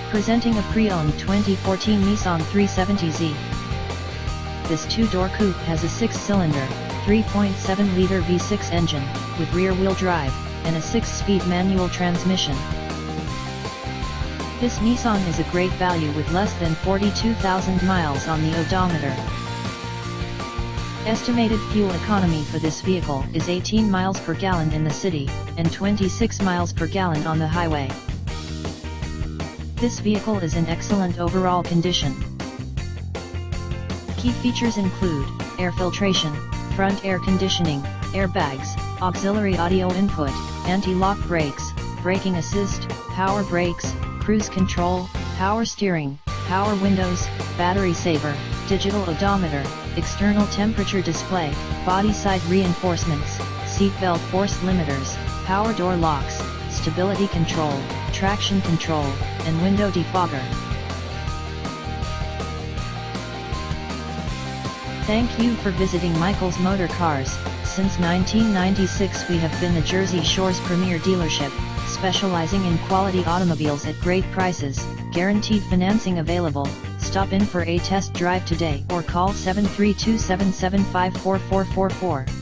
Presenting a pre-owned 2014 Nissan 370Z. This two-door coupe has a 6-cylinder, 3.7-liter V6 engine, with rear-wheel drive, and a 6-speed manual transmission. This Nissan is a great value with less than 42,000 miles on the odometer. Estimated fuel economy for this vehicle is 18 miles per gallon in the city, and 26 miles per gallon on the highway. This vehicle is in excellent overall condition. Key features include air filtration, front air conditioning, airbags, auxiliary audio input, anti-lock brakes, braking assist, power brakes, cruise control, power steering, power windows, battery saver, digital odometer, external temperature display, body side reinforcements, seat belt force limiters, power door locks, stability control, traction control, and window defogger. Thank you for visiting Michael's Motorcars. Since 1996 we have been the Jersey Shore's premier dealership, specializing in quality automobiles at great prices, guaranteed financing available. Stop in for a test drive today or call 732-775-4444.